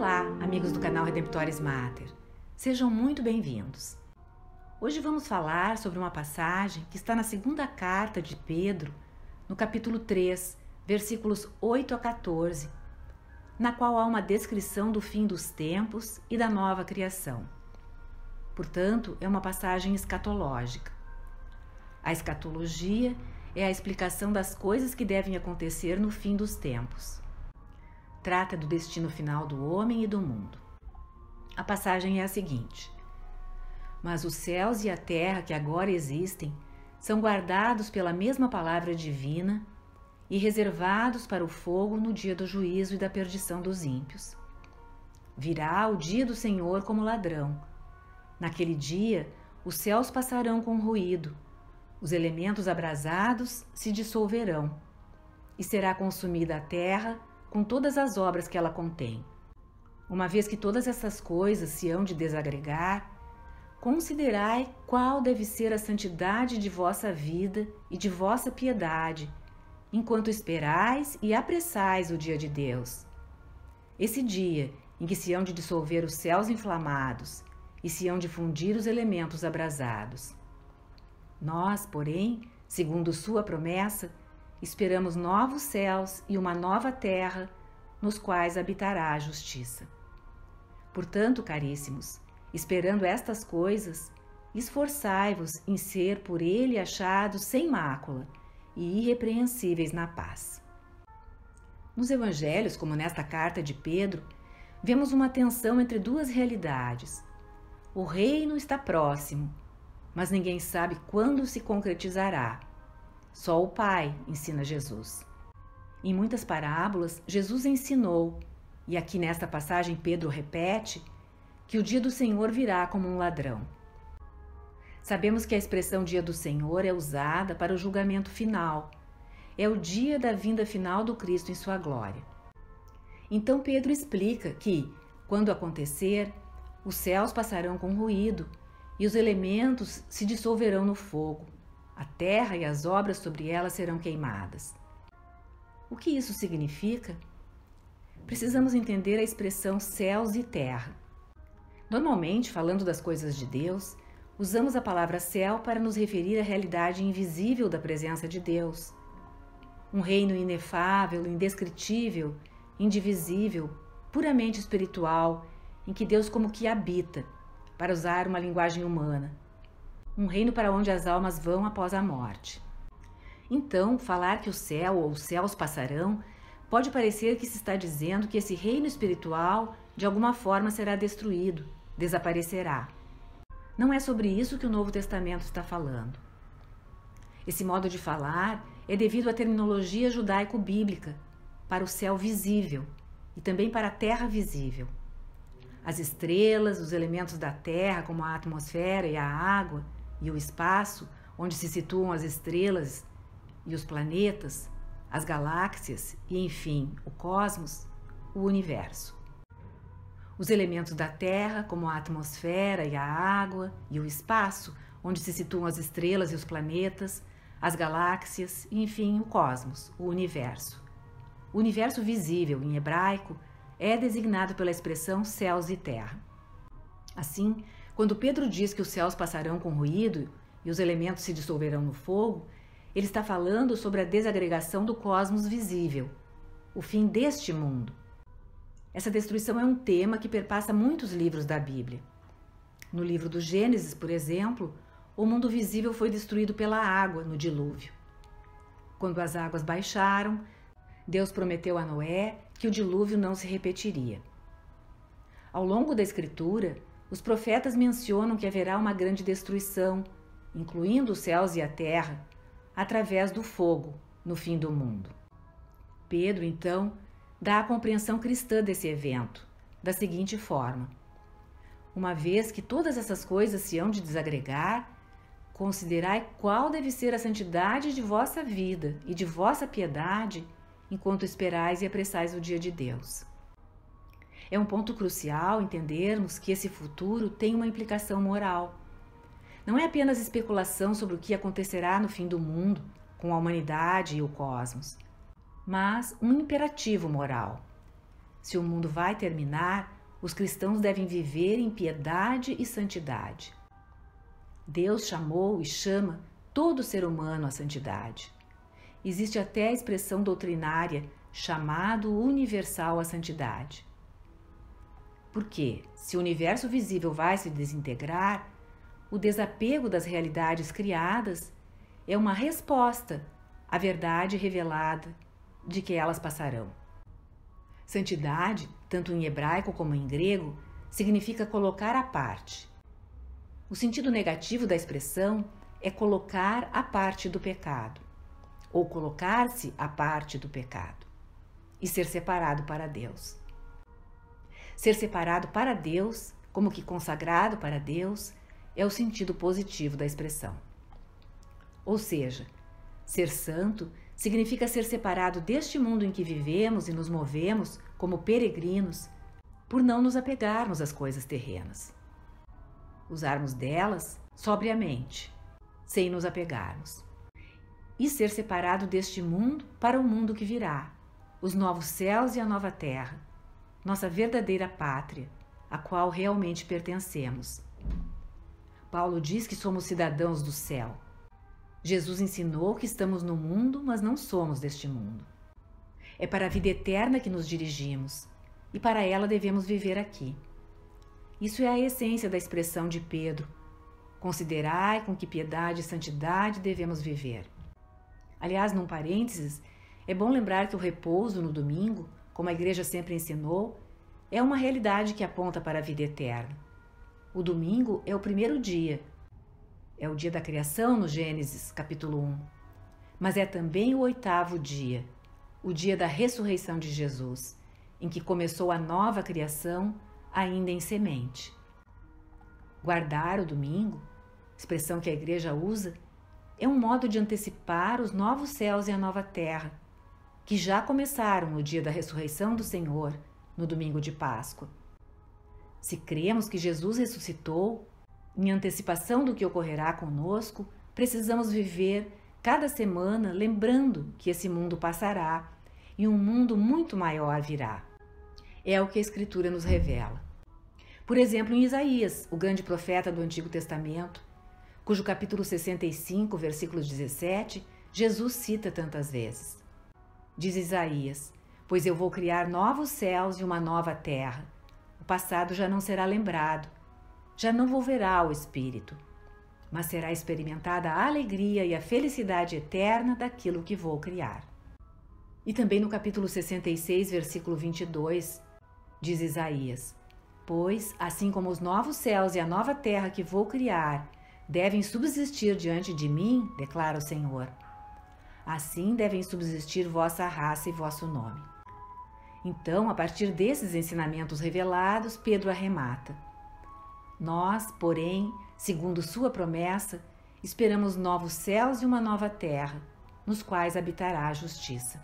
Olá, amigos do canal Redemptoris Mater. Sejam muito bem-vindos. Hoje vamos falar sobre uma passagem que está na segunda carta de Pedro, no capítulo 3, versículos 8 a 14, na qual há uma descrição do fim dos tempos e da nova criação. Portanto, é uma passagem escatológica. A escatologia é a explicação das coisas que devem acontecer no fim dos tempos. Trata do destino final do homem e do mundo. A passagem é a seguinte: mas os céus e a terra que agora existem são guardados pela mesma palavra divina e reservados para o fogo no dia do juízo e da perdição dos ímpios. Virá o dia do Senhor como ladrão. Naquele dia, os céus passarão com ruído, os elementos abrasados se dissolverão, e será consumida a terra com todas as obras que ela contém. Uma vez que todas essas coisas se hão de desagregar, considerai qual deve ser a santidade de vossa vida e de vossa piedade, enquanto esperais e apressais o dia de Deus. Esse dia em que se hão de dissolver os céus inflamados e se hão de fundir os elementos abrasados. Nós, porém, segundo sua promessa, esperamos novos céus e uma nova terra, nos quais habitará a justiça. Portanto, caríssimos, esperando estas coisas, esforçai-vos em ser por ele achados sem mácula e irrepreensíveis na paz. Nos evangelhos, como nesta carta de Pedro, vemos uma tensão entre duas realidades. O reino está próximo, mas ninguém sabe quando se concretizará. Só o Pai ensina Jesus. Em muitas parábolas, Jesus ensinou, e aqui nesta passagem Pedro repete, que o dia do Senhor virá como um ladrão. Sabemos que a expressão dia do Senhor é usada para o julgamento final. É o dia da vinda final do Cristo em sua glória. Então Pedro explica que, quando acontecer, os céus passarão com ruído e os elementos se dissolverão no fogo. A terra e as obras sobre ela serão queimadas. O que isso significa? Precisamos entender a expressão céus e terra. Normalmente, falando das coisas de Deus, usamos a palavra céu para nos referir à realidade invisível da presença de Deus. Um reino inefável, indescritível, indivisível, puramente espiritual, em que Deus como que habita, para usar uma linguagem humana. Um reino para onde as almas vão após a morte. Então, falar que o céu ou os céus passarão pode parecer que se está dizendo que esse reino espiritual de alguma forma será destruído, desaparecerá. Não é sobre isso que o Novo Testamento está falando. Esse modo de falar é devido à terminologia judaico-bíblica para o céu visível e também para a terra visível. As estrelas, os elementos da terra, como a atmosfera e a água, e o espaço, onde se situam as estrelas e os planetas, as galáxias e, enfim, o cosmos, o universo. Os elementos da Terra, como a atmosfera e a água, e o espaço, onde se situam as estrelas e os planetas, as galáxias e, enfim, o cosmos, o universo. O universo visível, em hebraico, é designado pela expressão céus e terra. Assim, quando Pedro diz que os céus passarão com ruído e os elementos se dissolverão no fogo, ele está falando sobre a desagregação do cosmos visível, o fim deste mundo. Essa destruição é um tema que perpassa muitos livros da Bíblia. No livro do Gênesis, por exemplo, o mundo visível foi destruído pela água no dilúvio. Quando as águas baixaram, Deus prometeu a Noé que o dilúvio não se repetiria. Ao longo da Escritura, os profetas mencionam que haverá uma grande destruição, incluindo os céus e a terra, através do fogo, no fim do mundo. Pedro, então, dá a compreensão cristã desse evento, da seguinte forma: uma vez que todas essas coisas se hão de desagregar, considerai qual deve ser a santidade de vossa vida e de vossa piedade, enquanto esperais e apressais o dia de Deus. É um ponto crucial entendermos que esse futuro tem uma implicação moral. Não é apenas especulação sobre o que acontecerá no fim do mundo, com a humanidade e o cosmos, mas um imperativo moral. Se o mundo vai terminar, os cristãos devem viver em piedade e santidade. Deus chamou e chama todo ser humano à santidade. Existe até a expressão doutrinária chamado universal à santidade. Porque, se o universo visível vai se desintegrar, o desapego das realidades criadas é uma resposta à verdade revelada de que elas passarão. Santidade, tanto em hebraico como em grego, significa colocar à parte. O sentido negativo da expressão é colocar à parte do pecado, ou colocar-se à parte do pecado, e ser separado para Deus. Ser separado para Deus, como que consagrado para Deus, é o sentido positivo da expressão. Ou seja, ser santo significa ser separado deste mundo em que vivemos e nos movemos como peregrinos, por não nos apegarmos às coisas terrenas. Usarmos delas sobriamente, sem nos apegarmos. E ser separado deste mundo para o mundo que virá, os novos céus e a nova terra, nossa verdadeira pátria, a qual realmente pertencemos. Paulo diz que somos cidadãos do céu. Jesus ensinou que estamos no mundo, mas não somos deste mundo. É para a vida eterna que nos dirigimos, e para ela devemos viver aqui. Isso é a essência da expressão de Pedro: considerai com que piedade e santidade devemos viver. Aliás, num parênteses, é bom lembrar que o repouso no domingo, como a igreja sempre ensinou, é uma realidade que aponta para a vida eterna. O domingo é o primeiro dia. É o dia da criação no Gênesis, capítulo 1. Mas é também o 8º dia, o dia da ressurreição de Jesus, em que começou a nova criação, ainda em semente. Guardar o domingo, expressão que a igreja usa, é um modo de antecipar os novos céus e a nova terra, que já começaram no dia da ressurreição do Senhor, no domingo de Páscoa. Se cremos que Jesus ressuscitou, em antecipação do que ocorrerá conosco, precisamos viver cada semana lembrando que esse mundo passará e um mundo muito maior virá. É o que a Escritura nos revela. Por exemplo, em Isaías, o grande profeta do Antigo Testamento, cujo capítulo 65, versículo 17, Jesus cita tantas vezes. Diz Isaías: pois eu vou criar novos céus e uma nova terra. O passado já não será lembrado, já não volverá ao espírito, mas será experimentada a alegria e a felicidade eterna daquilo que vou criar. E também no capítulo 66, versículo 22, diz Isaías: pois, assim como os novos céus e a nova terra que vou criar devem subsistir diante de mim, declara o Senhor, assim devem subsistir vossa raça e vosso nome. Então, a partir desses ensinamentos revelados, Pedro arremata: nós, porém, segundo sua promessa, esperamos novos céus e uma nova terra, nos quais habitará a justiça.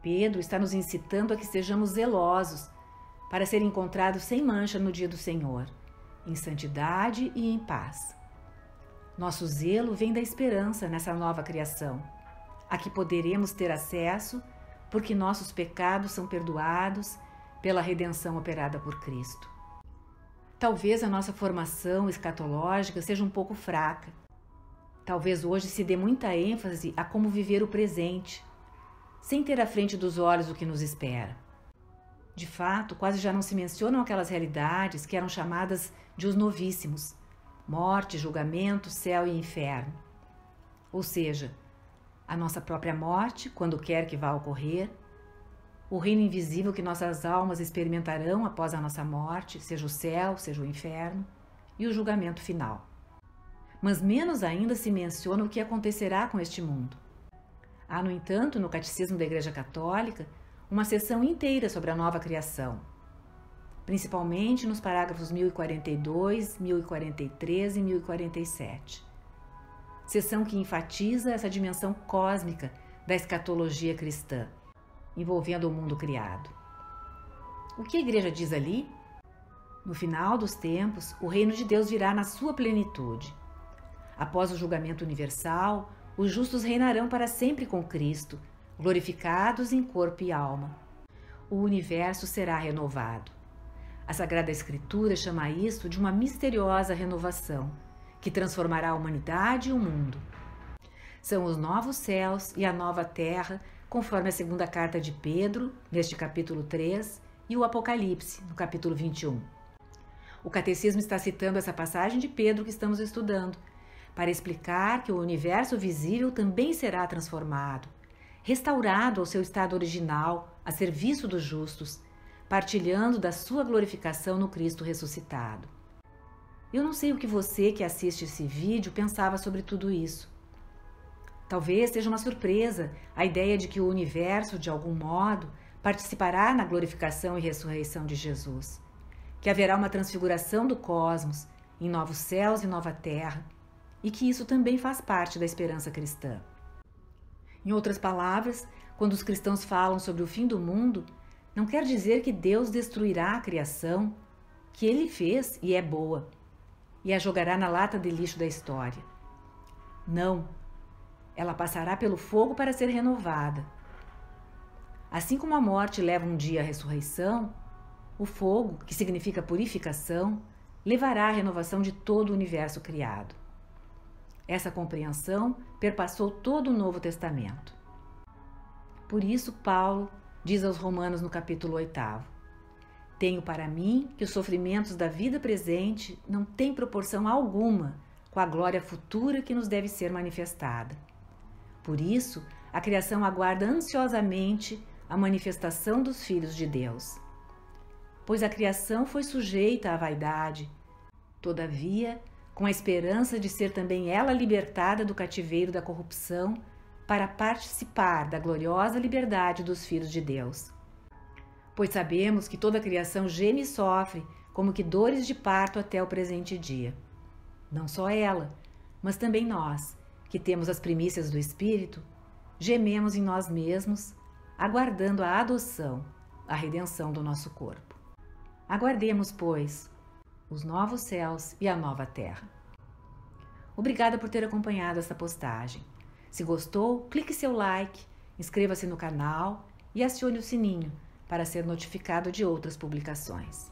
Pedro está nos incitando a que sejamos zelosos para ser encontrados sem mancha no dia do Senhor, em santidade e em paz. Nosso zelo vem da esperança nessa nova criação, a que poderemos ter acesso porque nossos pecados são perdoados pela redenção operada por Cristo. Talvez a nossa formação escatológica seja um pouco fraca. Talvez hoje se dê muita ênfase a como viver o presente, sem ter à frente dos olhos o que nos espera. De fato, quase já não se mencionam aquelas realidades que eram chamadas de os novíssimos: morte, julgamento, céu e inferno. Ou seja, a nossa própria morte, quando quer que vá ocorrer, o reino invisível que nossas almas experimentarão após a nossa morte, seja o céu, seja o inferno, e o julgamento final. Mas menos ainda se menciona o que acontecerá com este mundo. Há, no entanto, no Catecismo da Igreja Católica, uma seção inteira sobre a nova criação, principalmente nos parágrafos 1042, 1043 e 1047. Seção que enfatiza essa dimensão cósmica da escatologia cristã, envolvendo o mundo criado. O que a Igreja diz ali? No final dos tempos, o reino de Deus virá na sua plenitude. Após o julgamento universal, os justos reinarão para sempre com Cristo, glorificados em corpo e alma. o universo será renovado. A Sagrada Escritura chama isso de uma misteriosa renovação, que transformará a humanidade e o mundo. São os novos céus e a nova terra, conforme a segunda carta de Pedro, neste capítulo 3, e o Apocalipse, no capítulo 21. O Catecismo está citando essa passagem de Pedro que estamos estudando, para explicar que o universo visível também será transformado, restaurado ao seu estado original, a serviço dos justos, partilhando da sua glorificação no Cristo ressuscitado. Eu não sei o que você que assiste esse vídeo pensava sobre tudo isso. Talvez seja uma surpresa a ideia de que o universo, de algum modo, participará na glorificação e ressurreição de Jesus, que haverá uma transfiguração do cosmos em novos céus e nova terra, e que isso também faz parte da esperança cristã. Em outras palavras, quando os cristãos falam sobre o fim do mundo, não quer dizer que Deus destruirá a criação, que Ele fez e é boa, e a jogará na lata de lixo da história. Não, ela passará pelo fogo para ser renovada. Assim como a morte leva um dia à ressurreição, o fogo, que significa purificação, levará à renovação de todo o universo criado. Essa compreensão perpassou todo o Novo Testamento. Por isso, Paulo diz aos Romanos no capítulo 8: tenho para mim que os sofrimentos da vida presente não têm proporção alguma com a glória futura que nos deve ser manifestada. Por isso, a criação aguarda ansiosamente a manifestação dos filhos de Deus. Pois a criação foi sujeita à vaidade, todavia, com a esperança de ser também ela libertada do cativeiro da corrupção para participar da gloriosa liberdade dos filhos de Deus. Pois sabemos que toda a criação geme e sofre, como que dores de parto até o presente dia. Não só ela, mas também nós, que temos as primícias do Espírito, gememos em nós mesmos, aguardando a adoção, a redenção do nosso corpo. Aguardemos, pois, os novos céus e a nova terra. Obrigada por ter acompanhado essa postagem. Se gostou, clique seu like, inscreva-se no canal e acione o sininho para ser notificado de outras publicações.